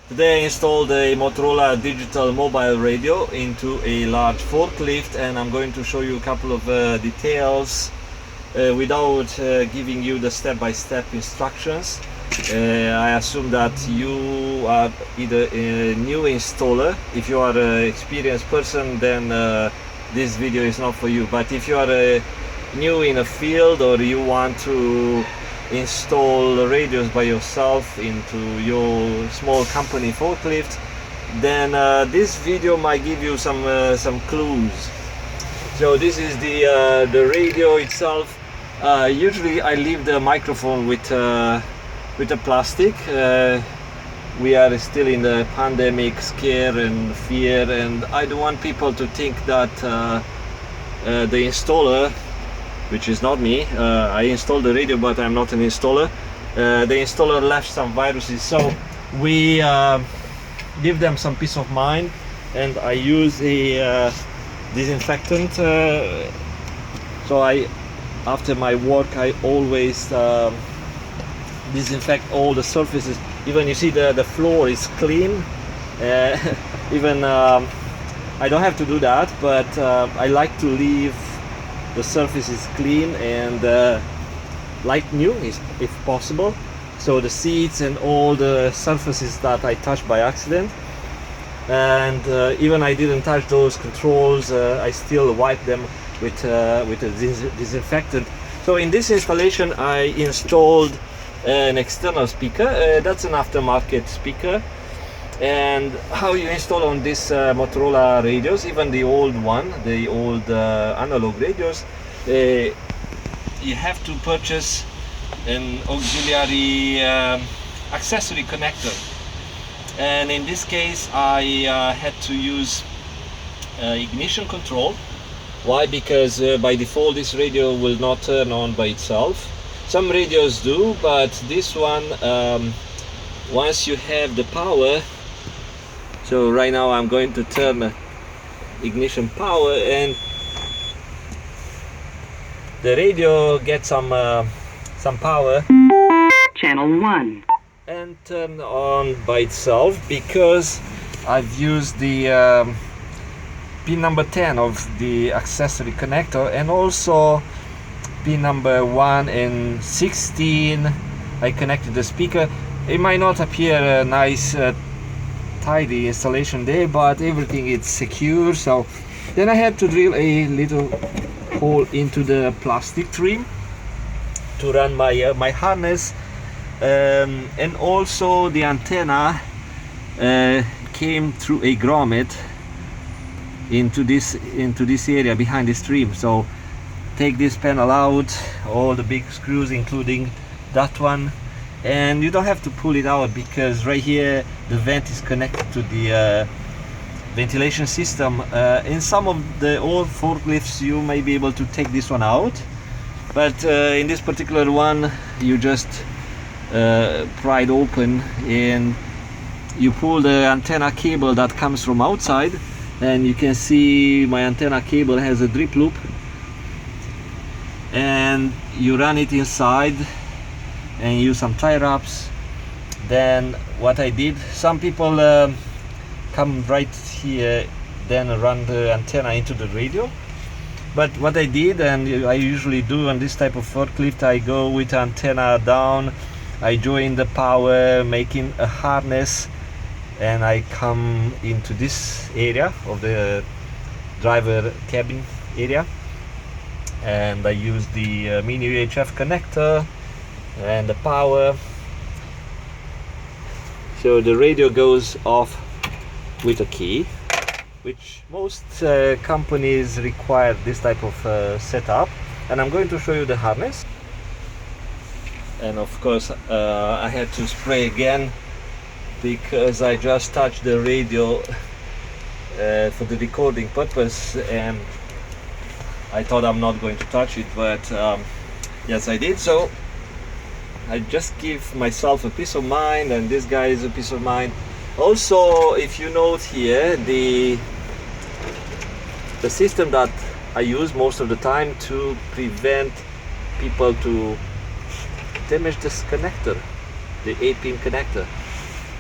Today I installed a Motorola digital mobile radio into a large forklift, and I'm going to show you a couple of details without giving you the step-by-step instructions. I assume that you are either a new installer. If you are an experienced person, then this video is not for you. But if you are new in a field, or you want to install radios by yourself into your small company forklift, then this video might give you some clues. So this is the radio itself. Usually I leave the microphone with a plastic. We are still in the pandemic scare and fear, and I don't want people to think that the installer, which is not me, I installed the radio but I'm not an installer, the installer left some viruses, so we give them some peace of mind, and I use a disinfectant. So after my work I always disinfect all the surfaces. Even you see the floor is clean. Even I don't have to do that, but I like to leave the surface is clean and like new, if possible. So the seats and all the surfaces that I touched by accident, and even I didn't touch those controls, I still wipe them with a disinfectant. So in this installation I installed an external speaker. That's an aftermarket speaker. And how you install on this Motorola radios, even the old one, the old analog radios, you have to purchase an auxiliary accessory connector. And in this case I had to use ignition control. Why? Because by default this radio will not turn on by itself. Some radios do, but this one, once you have the power. So right now I'm going to turn ignition power, and the radio gets some power. Channel 1. And turn on by itself, because I've used the pin number 10 of the accessory connector, and also pin number 1 and 16 I connected the speaker. It might not appear a nice tidy installation there, but everything is secure. So then I had to drill a little hole into the plastic trim to run my my harness, and also the antenna came through a grommet into this area behind this trim. So take this panel out, all the big screws including that one, and you don't have to pull it out, because right here the vent is connected to the ventilation system. In some of the old forklifts you may be able to take this one out, but in this particular one you just pry it open and you pull the antenna cable that comes from outside, and you can see my antenna cable has a drip loop, and you run it inside and use some tie wraps. Then what I did, some people come right here, then run the antenna into the radio. But what I did, and I usually do on this type of forklift, I go with antenna down, I join the power, making a harness, and I come into this area of the driver cabin area, and I use the mini UHF connector and the power. So the radio goes off with a key, which most companies require this type of setup, and I'm going to show you the harness. And of course I had to spray again, because I just touched the radio for the recording purpose, and I thought I'm not going to touch it, but yes I did. So I just give myself a peace of mind, and this guy is a peace of mind. Also, if you note here, the system that I use most of the time to prevent people to damage this connector, the 8-pin connector.